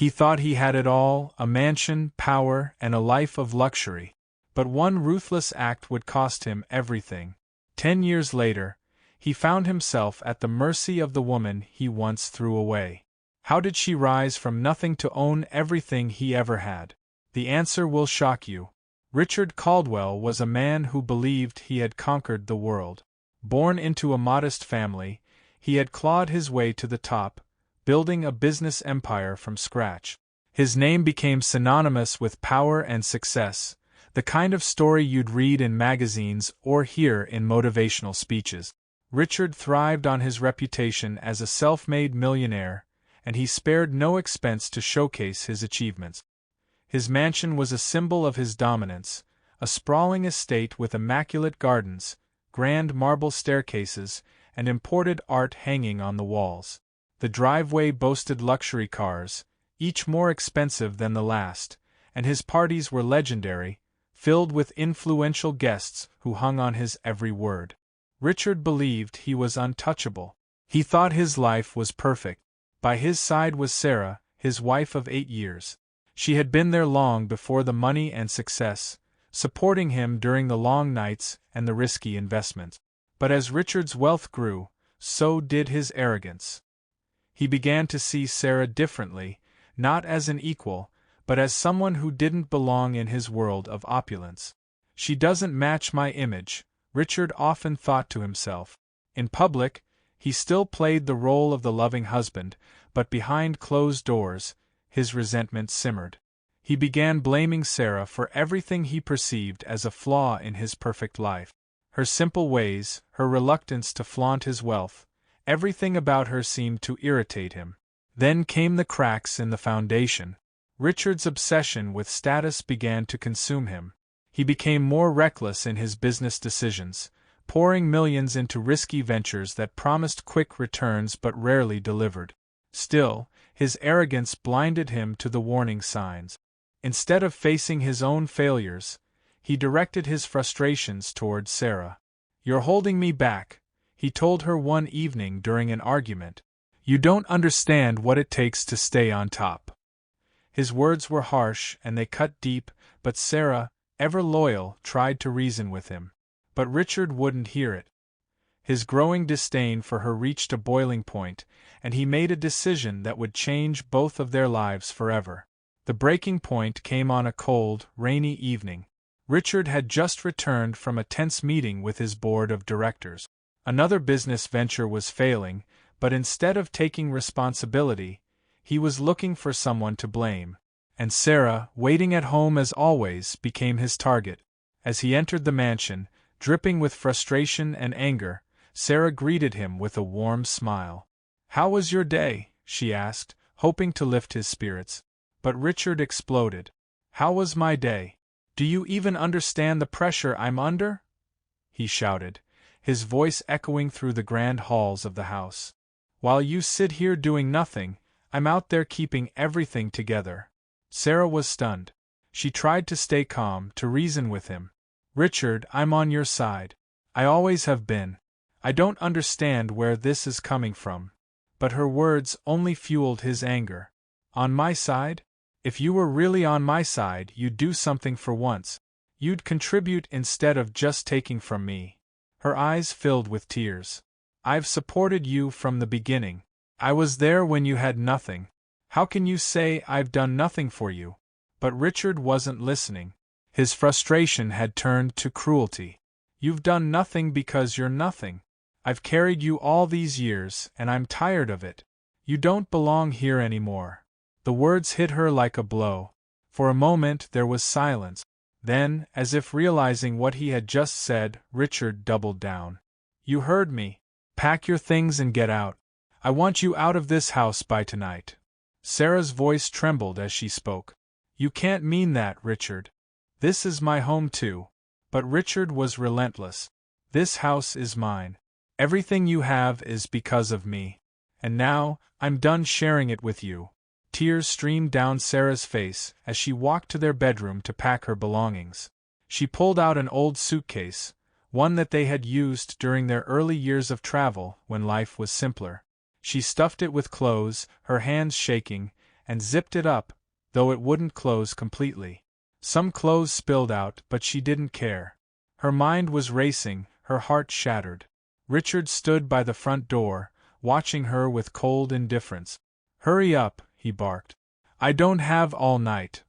He thought he had it all, a mansion, power, and a life of luxury. But one ruthless act would cost him everything. 10 years later, he found himself at the mercy of the woman he once threw away. How did she rise from nothing to own everything he ever had? The answer will shock you. Richard Caldwell was a man who believed he had conquered the world. Born into a modest family, he had clawed his way to the top, building a business empire from scratch. His name became synonymous with power and success, the kind of story you'd read in magazines or hear in motivational speeches. Richard thrived on his reputation as a self-made millionaire, and he spared no expense to showcase his achievements. His mansion was a symbol of his dominance, a sprawling estate with immaculate gardens, grand marble staircases, and imported art hanging on the walls. The driveway boasted luxury cars, each more expensive than the last, and his parties were legendary, filled with influential guests who hung on his every word. Richard believed he was untouchable. He thought his life was perfect. By his side was Sarah, his wife of 8 years. She had been there long before the money and success, supporting him during the long nights and the risky investments. But as Richard's wealth grew, so did his arrogance. He began to see Sarah differently, not as an equal, but as someone who didn't belong in his world of opulence. She doesn't match my image, Richard often thought to himself. In public, he still played the role of the loving husband, but behind closed doors, his resentment simmered. He began blaming Sarah for everything he perceived as a flaw in his perfect life. Her simple ways, her reluctance to flaunt his wealth, everything about her seemed to irritate him. Then came the cracks in the foundation. Richard's obsession with status began to consume him. He became more reckless in his business decisions, pouring millions into risky ventures that promised quick returns but rarely delivered. Still, his arrogance blinded him to the warning signs. Instead of facing his own failures, he directed his frustrations toward Sarah. "You're holding me back," he told her one evening during an argument. "You don't understand what it takes to stay on top." His words were harsh and they cut deep, but Sarah, ever loyal, tried to reason with him. But Richard wouldn't hear it. His growing disdain for her reached a boiling point, and he made a decision that would change both of their lives forever. The breaking point came on a cold, rainy evening. Richard had just returned from a tense meeting with his board of directors. Another business venture was failing, but instead of taking responsibility, he was looking for someone to blame. And Sarah, waiting at home as always, became his target. As he entered the mansion, dripping with frustration and anger, Sarah greeted him with a warm smile. "How was your day?" she asked, hoping to lift his spirits. But Richard exploded. "How was my day? Do you even understand the pressure I'm under?" he shouted, his voice echoing through the grand halls of the house. "While you sit here doing nothing, I'm out there keeping everything together." Sarah was stunned. She tried to stay calm, to reason with him. "Richard, I'm on your side. I always have been. I don't understand where this is coming from." But her words only fueled his anger. "On my side? If you were really on my side, you'd do something for once. You'd contribute instead of just taking from me." Her eyes filled with tears. "I've supported you from the beginning. I was there when you had nothing. How can you say I've done nothing for you?" But Richard wasn't listening. His frustration had turned to cruelty. "You've done nothing because you're nothing. I've carried you all these years, and I'm tired of it. You don't belong here anymore." The words hit her like a blow. For a moment there was silence. Then, as if realizing what he had just said, Richard doubled down. "You heard me. Pack your things and get out. I want you out of this house by tonight." Sarah's voice trembled as she spoke. "You can't mean that, Richard. This is my home too." But Richard was relentless. "This house is mine. Everything you have is because of me. And now, I'm done sharing it with you." Tears streamed down Sarah's face as she walked to their bedroom to pack her belongings. She pulled out an old suitcase, one that they had used during their early years of travel when life was simpler. She stuffed it with clothes, her hands shaking, and zipped it up, though it wouldn't close completely. Some clothes spilled out, but she didn't care. Her mind was racing, her heart shattered. Richard stood by the front door, watching her with cold indifference. "Hurry up," he barked. "I don't have all night."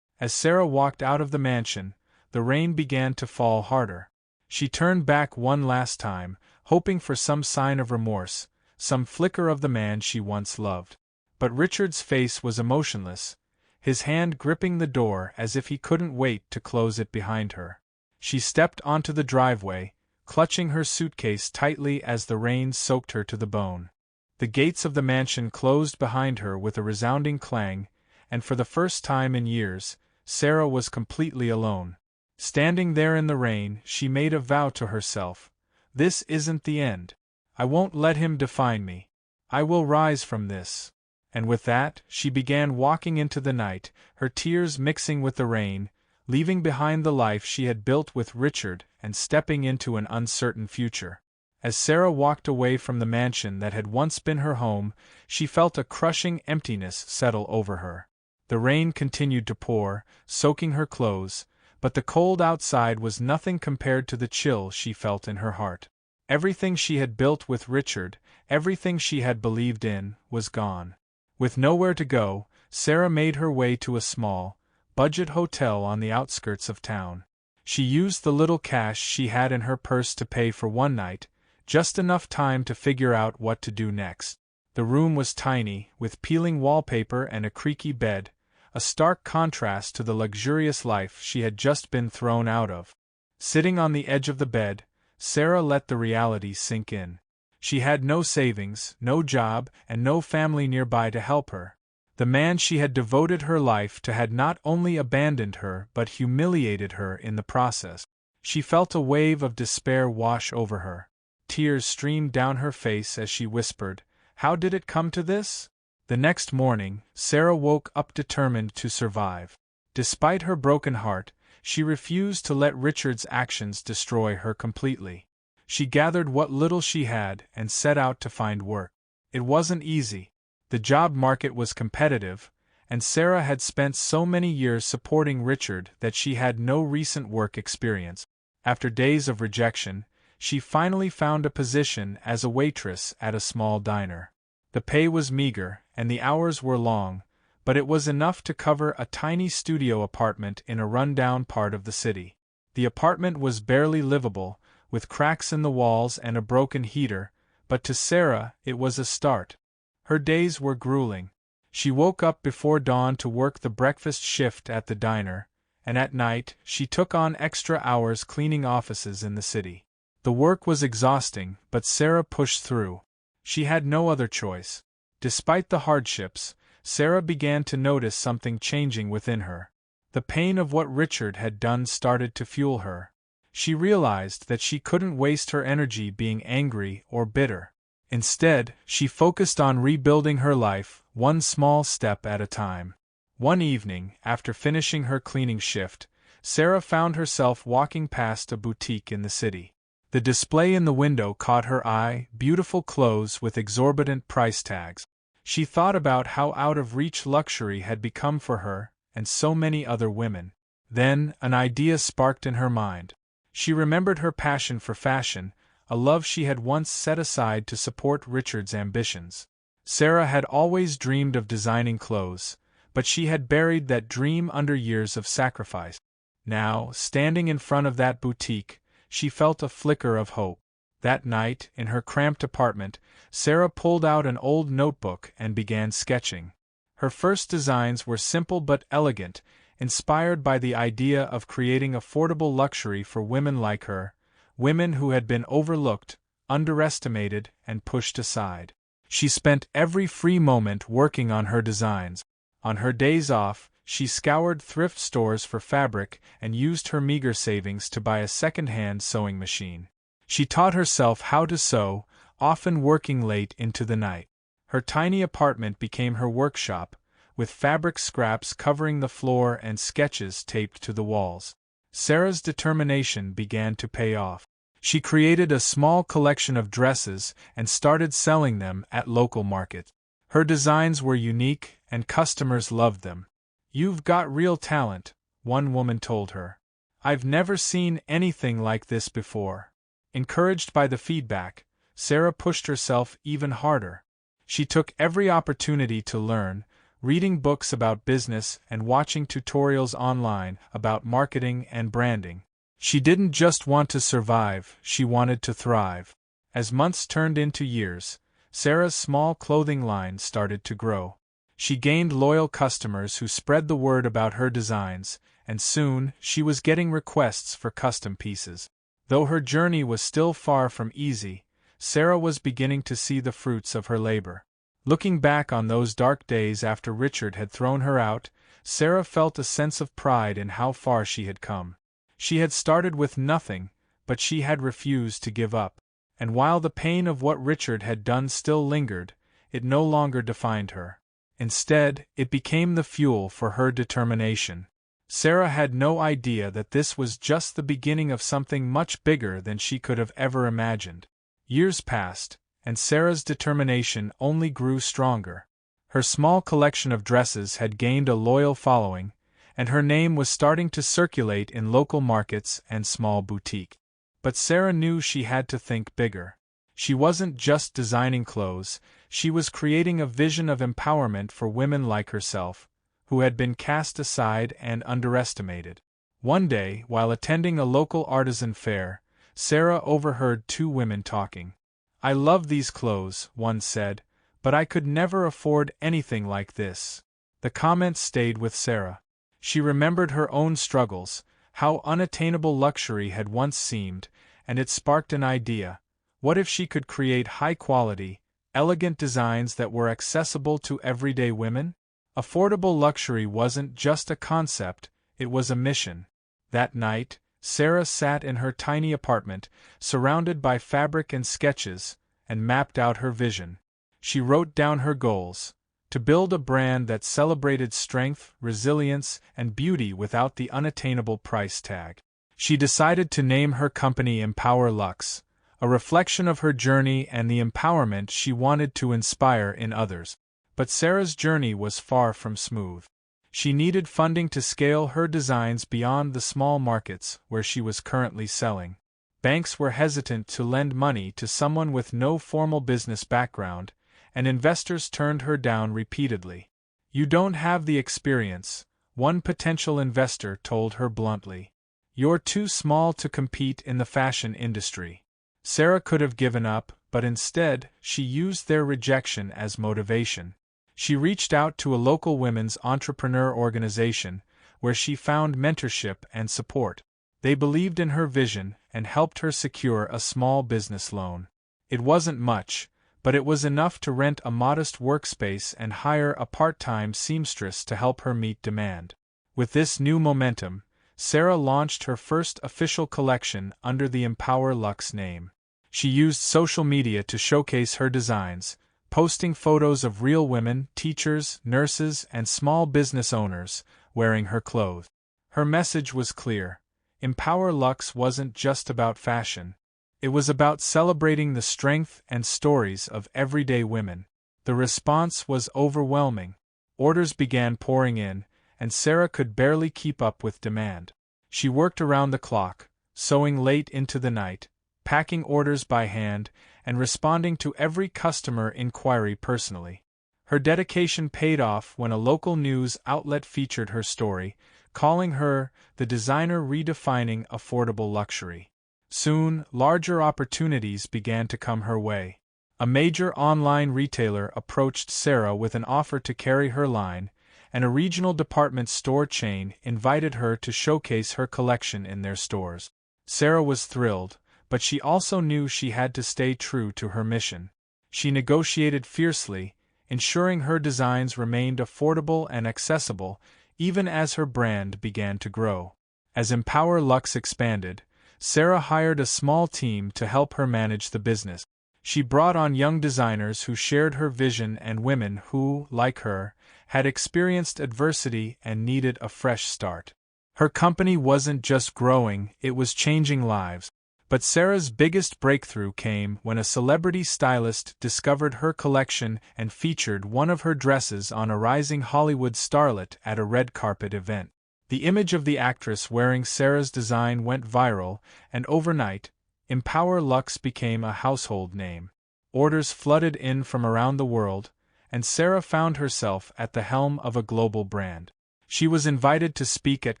As Sarah walked out of the mansion, the rain began to fall harder. She turned back one last time, hoping for some sign of remorse, some flicker of the man she once loved. But Richard's face was emotionless, his hand gripping the door as if he couldn't wait to close it behind her. She stepped onto the driveway, clutching her suitcase tightly as the rain soaked her to the bone. The gates of the mansion closed behind her with a resounding clang, and for the first time in years, Sarah was completely alone. Standing there in the rain, she made a vow to herself. "This isn't the end. I won't let him define me. I will rise from this." And with that, she began walking into the night, her tears mixing with the rain, leaving behind the life she had built with Richard and stepping into an uncertain future. As Sarah walked away from the mansion that had once been her home, she felt a crushing emptiness settle over her. The rain continued to pour, soaking her clothes, but the cold outside was nothing compared to the chill she felt in her heart. Everything she had built with Richard, everything she had believed in, was gone. With nowhere to go, Sarah made her way to a small, budget hotel on the outskirts of town. She used the little cash she had in her purse to pay for one night, just enough time to figure out what to do next. The room was tiny, with peeling wallpaper and a creaky bed, a stark contrast to the luxurious life she had just been thrown out of. Sitting on the edge of the bed, Sarah let the reality sink in. She had no savings, no job, and no family nearby to help her. The man she had devoted her life to had not only abandoned her but humiliated her in the process. She felt a wave of despair wash over her. Tears streamed down her face as she whispered, "How did it come to this?" The next morning, Sarah woke up determined to survive. Despite her broken heart, she refused to let Richard's actions destroy her completely. She gathered what little she had and set out to find work. It wasn't easy. The job market was competitive, and Sarah had spent so many years supporting Richard that she had no recent work experience. After days of rejection, she finally found a position as a waitress at a small diner. The pay was meager, and the hours were long, but it was enough to cover a tiny studio apartment in a rundown part of the city. The apartment was barely livable, with cracks in the walls and a broken heater, but to Sarah it was a start. Her days were grueling. She woke up before dawn to work the breakfast shift at the diner, and at night she took on extra hours cleaning offices in the city. The work was exhausting, but Sarah pushed through. She had no other choice. Despite the hardships, Sarah began to notice something changing within her. The pain of what Richard had done started to fuel her. She realized that she couldn't waste her energy being angry or bitter. Instead, she focused on rebuilding her life, one small step at a time. One evening, after finishing her cleaning shift, Sarah found herself walking past a boutique in the city. The display in the window caught her eye, beautiful clothes with exorbitant price tags. She thought about how out of reach luxury had become for her, and so many other women. Then, an idea sparked in her mind. She remembered her passion for fashion, a love she had once set aside to support Richard's ambitions. Sarah had always dreamed of designing clothes, but she had buried that dream under years of sacrifice. Now, standing in front of that boutique, she felt a flicker of hope. That night, in her cramped apartment, Sarah pulled out an old notebook and began sketching. Her first designs were simple but elegant, inspired by the idea of creating affordable luxury for women like her, women who had been overlooked, underestimated, and pushed aside. She spent every free moment working on her designs. On her days off, she scoured thrift stores for fabric and used her meager savings to buy a second-hand sewing machine. She taught herself how to sew, often working late into the night. Her tiny apartment became her workshop, with fabric scraps covering the floor and sketches taped to the walls. Sarah's determination began to pay off. She created a small collection of dresses and started selling them at local markets. Her designs were unique, and customers loved them. "You've got real talent," one woman told her. "I've never seen anything like this before." Encouraged by the feedback, Sarah pushed herself even harder. She took every opportunity to learn, reading books about business and watching tutorials online about marketing and branding. She didn't just want to survive, she wanted to thrive. As months turned into years, Sarah's small clothing line started to grow. She gained loyal customers who spread the word about her designs, and soon she was getting requests for custom pieces. Though her journey was still far from easy, Sarah was beginning to see the fruits of her labor. Looking back on those dark days after Richard had thrown her out, Sarah felt a sense of pride in how far she had come. She had started with nothing, but she had refused to give up. And while the pain of what Richard had done still lingered, it no longer defined her. Instead, it became the fuel for her determination. Sarah had no idea that this was just the beginning of something much bigger than she could have ever imagined. Years passed, and Sarah's determination only grew stronger. Her small collection of dresses had gained a loyal following, and her name was starting to circulate in local markets and small boutiques. But Sarah knew she had to think bigger. She wasn't just designing clothes, she was creating a vision of empowerment for women like herself, who had been cast aside and underestimated. One day, while attending a local artisan fair, Sarah overheard two women talking. "I love these clothes," one said, "but I could never afford anything like this." The comment stayed with Sarah. She remembered her own struggles, how unattainable luxury had once seemed, and it sparked an idea. What if she could create high-quality, elegant designs that were accessible to everyday women? Affordable luxury wasn't just a concept, it was a mission. That night, Sarah sat in her tiny apartment, surrounded by fabric and sketches, and mapped out her vision. She wrote down her goals: to build a brand that celebrated strength, resilience, and beauty without the unattainable price tag. She decided to name her company Empower Luxe, a reflection of her journey and the empowerment she wanted to inspire in others. But Sarah's journey was far from smooth. She needed funding to scale her designs beyond the small markets where she was currently selling. Banks were hesitant to lend money to someone with no formal business background, and investors turned her down repeatedly. "You don't have the experience," one potential investor told her bluntly. "You're too small to compete in the fashion industry." Sarah could have given up, but instead, she used their rejection as motivation. She reached out to a local women's entrepreneur organization, where she found mentorship and support. They believed in her vision and helped her secure a small business loan. It wasn't much, but it was enough to rent a modest workspace and hire a part-time seamstress to help her meet demand. With this new momentum, Sarah launched her first official collection under the Empower Luxe name. She used social media to showcase her designs, posting photos of real women, teachers, nurses, and small business owners wearing her clothes. Her message was clear: Empower Luxe wasn't just about fashion. It was about celebrating the strength and stories of everyday women. The response was overwhelming. Orders began pouring in, and Sarah could barely keep up with demand. She worked around the clock, sewing late into the night, packing orders by hand, and responding to every customer inquiry personally. Her dedication paid off when a local news outlet featured her story, calling her the designer redefining affordable luxury. Soon, larger opportunities began to come her way. A major online retailer approached Sarah with an offer to carry her line, and a regional department store chain invited her to showcase her collection in their stores. Sarah was thrilled, but she also knew she had to stay true to her mission. She negotiated fiercely, ensuring her designs remained affordable and accessible, even as her brand began to grow. As Empower Luxe expanded, Sarah hired a small team to help her manage the business. She brought on young designers who shared her vision and women who, like her, had experienced adversity and needed a fresh start. Her company wasn't just growing, it was changing lives. But Sarah's biggest breakthrough came when a celebrity stylist discovered her collection and featured one of her dresses on a rising Hollywood starlet at a red carpet event. The image of the actress wearing Sarah's design went viral, and overnight, Empower Luxe became a household name. Orders flooded in from around the world, and Sarah found herself at the helm of a global brand. She was invited to speak at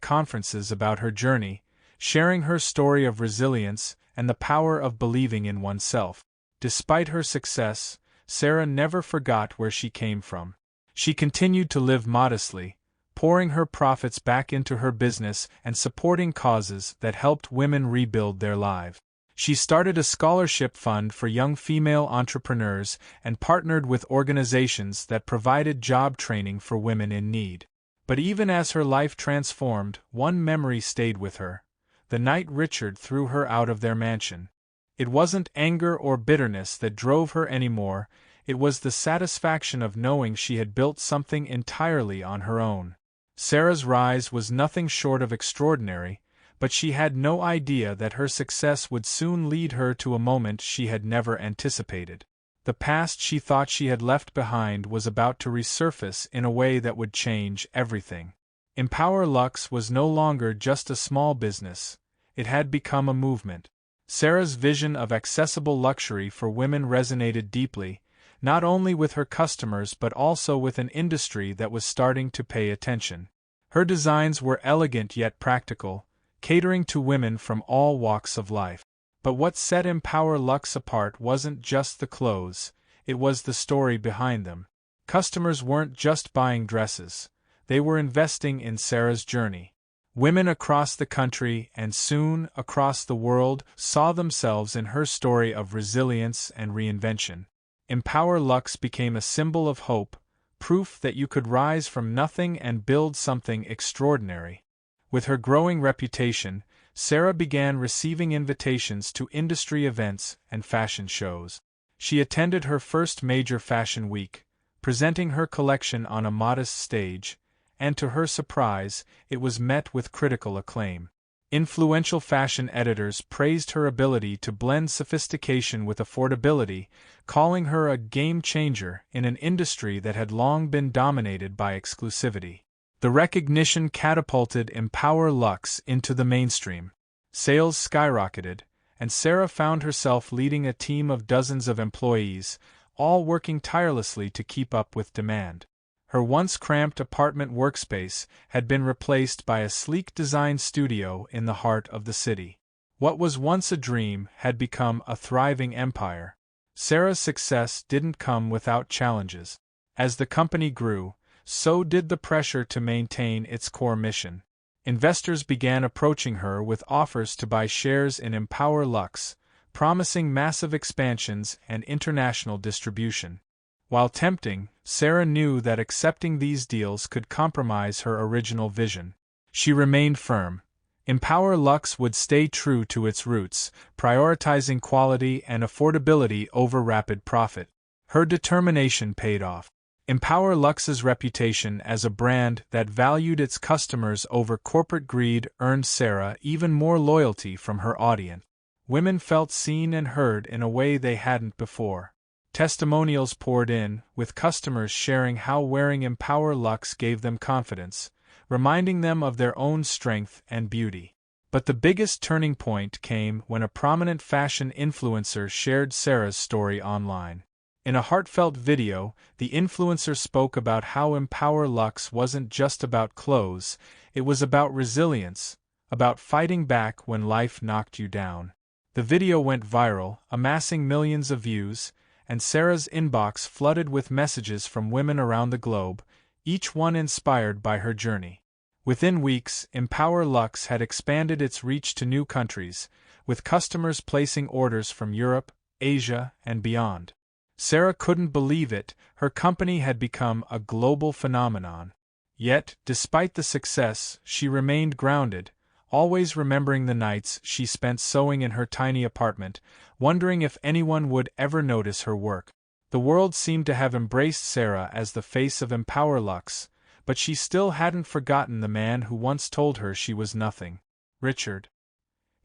conferences about her journey, sharing her story of resilience and the power of believing in oneself. Despite her success, Sarah never forgot where she came from. She continued to live modestly, pouring her profits back into her business and supporting causes that helped women rebuild their lives. She started a scholarship fund for young female entrepreneurs and partnered with organizations that provided job training for women in need. But even as her life transformed, one memory stayed with her: the night Richard threw her out of their mansion. It wasn't anger or bitterness that drove her anymore, it was the satisfaction of knowing she had built something entirely on her own. Sarah's rise was nothing short of extraordinary, but she had no idea that her success would soon lead her to a moment she had never anticipated. The past she thought she had left behind was about to resurface in a way that would change everything. Empower Luxe was no longer just a small business, it had become a movement. Sarah's vision of accessible luxury for women resonated deeply, not only with her customers but also with an industry that was starting to pay attention. Her designs were elegant yet practical, catering to women from all walks of life. But what set Empower Luxe apart wasn't just the clothes, it was the story behind them. Customers weren't just buying dresses, they were investing in Sarah's journey. Women across the country and soon across the world saw themselves in her story of resilience and reinvention. Empower Luxe became a symbol of hope, proof that you could rise from nothing and build something extraordinary. With her growing reputation, Sarah began receiving invitations to industry events and fashion shows. She attended her first major fashion week, presenting her collection on a modest stage, and to her surprise, it was met with critical acclaim. Influential fashion editors praised her ability to blend sophistication with affordability, calling her a game-changer in an industry that had long been dominated by exclusivity. The recognition catapulted Empower Luxe into the mainstream. Sales skyrocketed, and Sarah found herself leading a team of dozens of employees, all working tirelessly to keep up with demand. Her once cramped apartment workspace had been replaced by a sleek design studio in the heart of the city. What was once a dream had become a thriving empire. Sarah's success didn't come without challenges. As the company grew, so did the pressure to maintain its core mission. Investors began approaching her with offers to buy shares in Empower Luxe, promising massive expansions and international distribution. While tempting, Sarah knew that accepting these deals could compromise her original vision. She remained firm. Empower Luxe would stay true to its roots, prioritizing quality and affordability over rapid profit. Her determination paid off. Empower Luxe's reputation as a brand that valued its customers over corporate greed earned Sarah even more loyalty from her audience. Women felt seen and heard in a way they hadn't before. Testimonials poured in, with customers sharing how wearing Empower Luxe gave them confidence, reminding them of their own strength and beauty. But the biggest turning point came when a prominent fashion influencer shared Sarah's story online. In a heartfelt video, the influencer spoke about how Empower Luxe wasn't just about clothes, it was about resilience, about fighting back when life knocked you down. The video went viral, amassing millions of views, and Sarah's inbox flooded with messages from women around the globe, each one inspired by her journey. Within weeks, Empower Luxe had expanded its reach to new countries, with customers placing orders from Europe, Asia, and beyond. Sarah couldn't believe it, her company had become a global phenomenon. Yet, despite the success, she remained grounded, always remembering the nights she spent sewing in her tiny apartment, wondering if anyone would ever notice her work. The world seemed to have embraced Sarah as the face of Empower Luxe, but she still hadn't forgotten the man who once told her she was nothing. Richard.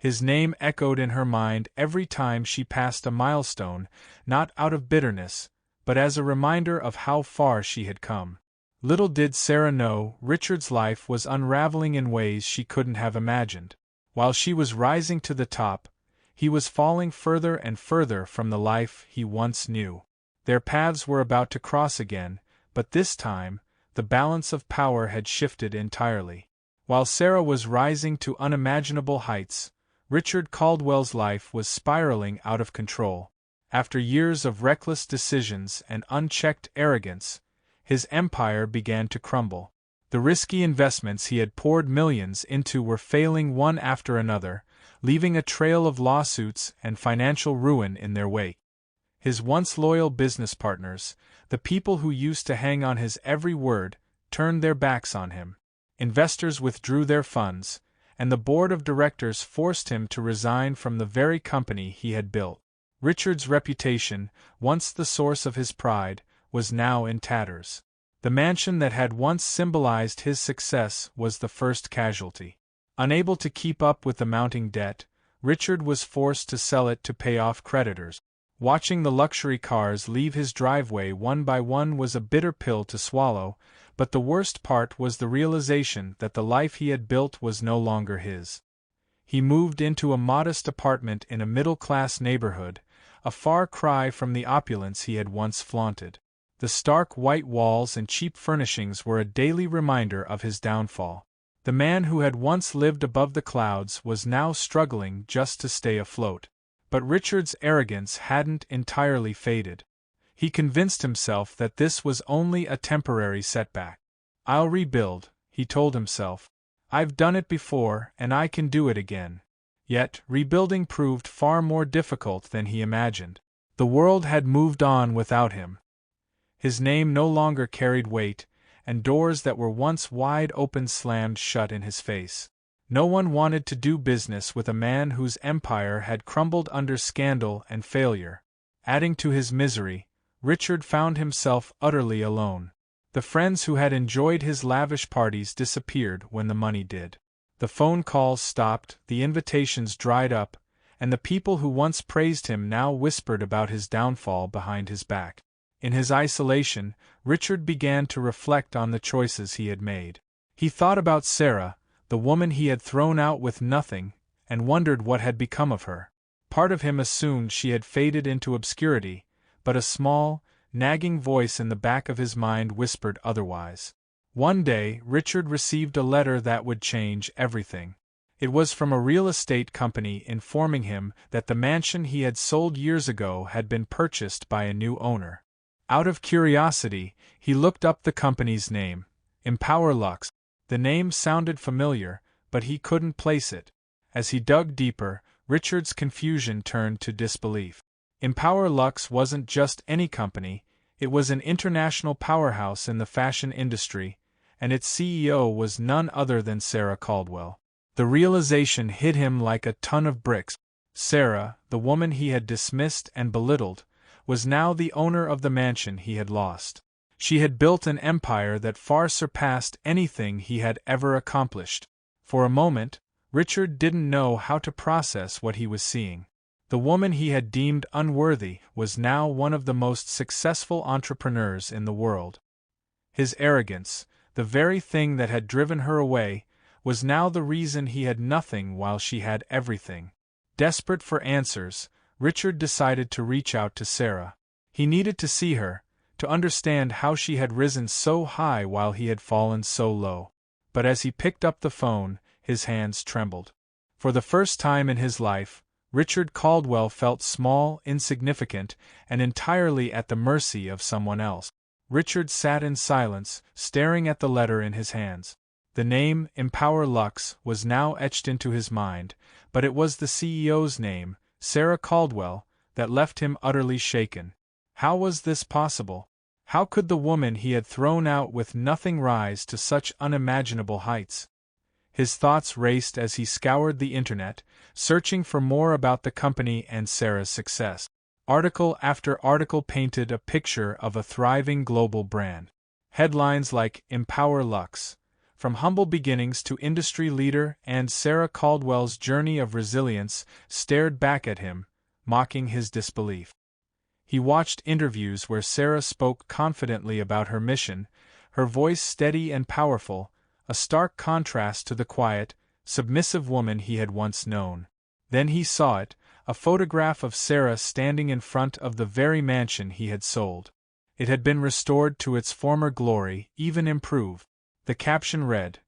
His name echoed in her mind every time she passed a milestone, not out of bitterness, but as a reminder of how far she had come. Little did Sarah know, Richard's life was unraveling in ways she couldn't have imagined. While she was rising to the top, he was falling further and further from the life he once knew. Their paths were about to cross again, but this time, the balance of power had shifted entirely. While Sarah was rising to unimaginable heights, Richard Caldwell's life was spiraling out of control. After years of reckless decisions and unchecked arrogance, his empire began to crumble. The risky investments he had poured millions into were failing one after another, leaving a trail of lawsuits and financial ruin in their wake. His once loyal business partners, the people who used to hang on his every word, turned their backs on him. Investors withdrew their funds, and the board of directors forced him to resign from the very company he had built. Richard's reputation, once the source of his pride, was now in tatters. The mansion that had once symbolized his success was the first casualty. Unable to keep up with the mounting debt, Richard was forced to sell it to pay off creditors. Watching the luxury cars leave his driveway one by one was a bitter pill to swallow, but the worst part was the realization that the life he had built was no longer his. He moved into a modest apartment in a middle-class neighborhood, a far cry from the opulence he had once flaunted. The stark white walls and cheap furnishings were a daily reminder of his downfall. The man who had once lived above the clouds was now struggling just to stay afloat. But Richard's arrogance hadn't entirely faded. He convinced himself that this was only a temporary setback. "I'll rebuild," he told himself. "I've done it before, and I can do it again." Yet, rebuilding proved far more difficult than he imagined. The world had moved on without him. His name no longer carried weight, and doors that were once wide open slammed shut in his face. No one wanted to do business with a man whose empire had crumbled under scandal and failure. Adding to his misery, Richard found himself utterly alone. The friends who had enjoyed his lavish parties disappeared when the money did. The phone calls stopped, the invitations dried up, and the people who once praised him now whispered about his downfall behind his back. In his isolation, Richard began to reflect on the choices he had made. He thought about Sarah, the woman he had thrown out with nothing, and wondered what had become of her. Part of him assumed she had faded into obscurity, but a small, nagging voice in the back of his mind whispered otherwise. One day, Richard received a letter that would change everything. It was from a real estate company informing him that the mansion he had sold years ago had been purchased by a new owner. Out of curiosity, he looked up the company's name, Empower Luxe. The name sounded familiar, but he couldn't place it. As he dug deeper, Richard's confusion turned to disbelief. Empower Luxe wasn't just any company, it was an international powerhouse in the fashion industry, and its CEO was none other than Sarah Caldwell. The realization hit him like a ton of bricks. Sarah, the woman he had dismissed and belittled, was now the owner of the mansion he had lost. She had built an empire that far surpassed anything he had ever accomplished. For a moment, Richard didn't know how to process what he was seeing. The woman he had deemed unworthy was now one of the most successful entrepreneurs in the world. His arrogance, the very thing that had driven her away, was now the reason he had nothing while she had everything. Desperate for answers, Richard decided to reach out to Sarah. He needed to see her, to understand how she had risen so high while he had fallen so low. But as he picked up the phone, his hands trembled. For the first time in his life, Richard Caldwell felt small, insignificant, and entirely at the mercy of someone else. Richard sat in silence, staring at the letter in his hands. The name, Empower Luxe, was now etched into his mind, but it was the CEO's name, Sarah Caldwell, that left him utterly shaken. How was this possible? How could the woman he had thrown out with nothing rise to such unimaginable heights? His thoughts raced as he scoured the internet, searching for more about the company and Sarah's success. Article after article painted a picture of a thriving global brand. Headlines like Empower Luxe, From humble beginnings to industry leader, and Sarah Caldwell's journey of resilience stared back at him, mocking his disbelief. He watched interviews where Sarah spoke confidently about her mission, her voice steady and powerful, a stark contrast to the quiet, submissive woman he had once known. Then he saw it, a photograph of Sarah standing in front of the very mansion he had sold. It had been restored to its former glory, even improved. The caption read,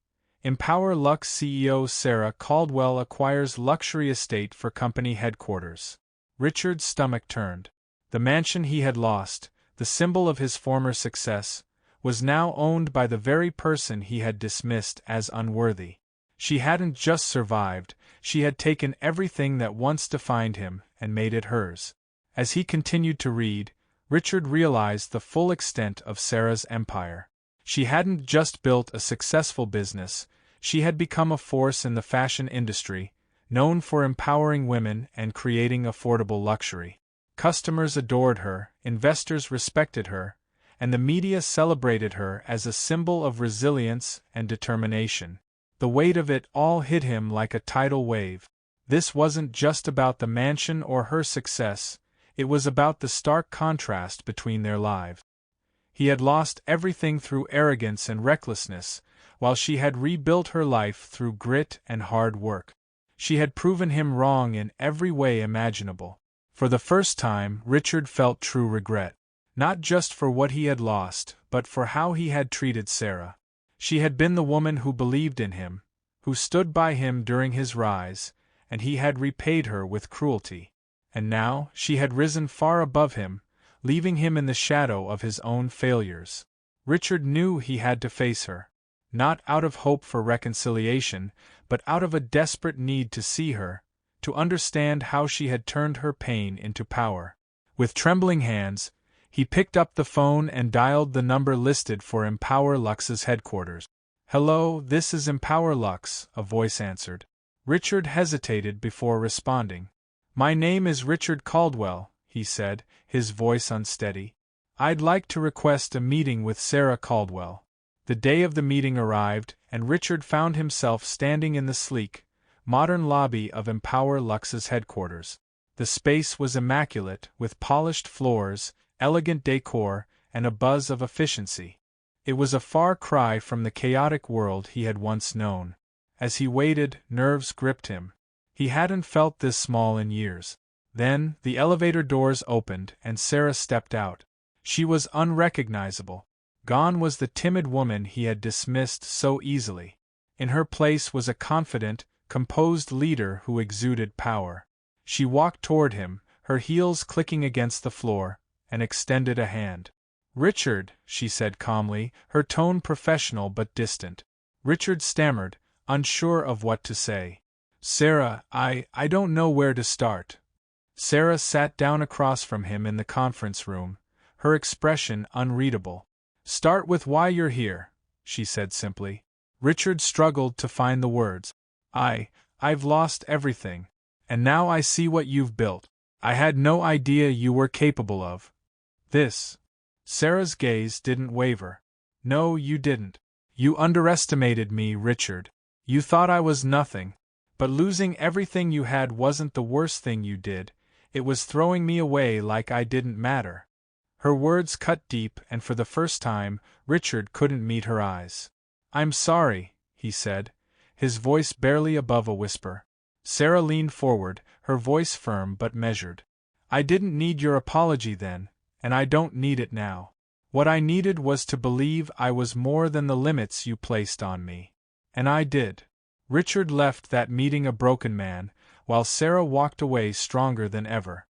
"Empower Luxe CEO Sarah Caldwell acquires luxury estate for company headquarters." Richard's stomach turned. The mansion he had lost, the symbol of his former success, was now owned by the very person he had dismissed as unworthy. She hadn't just survived, she had taken everything that once defined him and made it hers. As he continued to read, Richard realized the full extent of Sarah's empire. She hadn't just built a successful business, she had become a force in the fashion industry, known for empowering women and creating affordable luxury. Customers adored her, investors respected her, and the media celebrated her as a symbol of resilience and determination. The weight of it all hit him like a tidal wave. This wasn't just about the mansion or her success, it was about the stark contrast between their lives. He had lost everything through arrogance and recklessness, while she had rebuilt her life through grit and hard work. She had proven him wrong in every way imaginable. For the first time, Richard felt true regret. Not just for what he had lost, but for how he had treated Sarah. She had been the woman who believed in him, who stood by him during his rise, and he had repaid her with cruelty. And now, she had risen far above him, leaving him in the shadow of his own failures. Richard knew he had to face her. Not out of hope for reconciliation, but out of a desperate need to see her, to understand how she had turned her pain into power. With trembling hands, he picked up the phone and dialed the number listed for Empower Luxe's headquarters. "Hello, this is Empower Luxe," a voice answered. Richard hesitated before responding. "My name is Richard Caldwell," he said, his voice unsteady. "I'd like to request a meeting with Sarah Caldwell." The day of the meeting arrived, and Richard found himself standing in the sleek, modern lobby of Empower Luxe's headquarters. The space was immaculate, with polished floors, elegant decor, and a buzz of efficiency. It was a far cry from the chaotic world he had once known. As he waited, nerves gripped him. He hadn't felt this small in years. Then, the elevator doors opened and Sarah stepped out. She was unrecognizable. Gone was the timid woman he had dismissed so easily. In her place was a confident, composed leader who exuded power. She walked toward him, her heels clicking against the floor, and extended a hand. "Richard," she said calmly, her tone professional but distant. Richard stammered, unsure of what to say. "Sarah, I don't know where to start." Sarah sat down across from him in the conference room, her expression unreadable. "Start with why you're here," she said simply. Richard struggled to find the words. I've lost everything. And now I see what you've built. I had no idea you were capable of this." Sarah's gaze didn't waver. "No, you didn't. You underestimated me, Richard. You thought I was nothing. But losing everything you had wasn't the worst thing you did, it was throwing me away like I didn't matter." Her words cut deep, and for the first time, Richard couldn't meet her eyes. "I'm sorry," he said, his voice barely above a whisper. Sarah leaned forward, her voice firm but measured. "I didn't need your apology then, and I don't need it now. What I needed was to believe I was more than the limits you placed on me. And I did." Richard left that meeting a broken man, while Sarah walked away stronger than ever.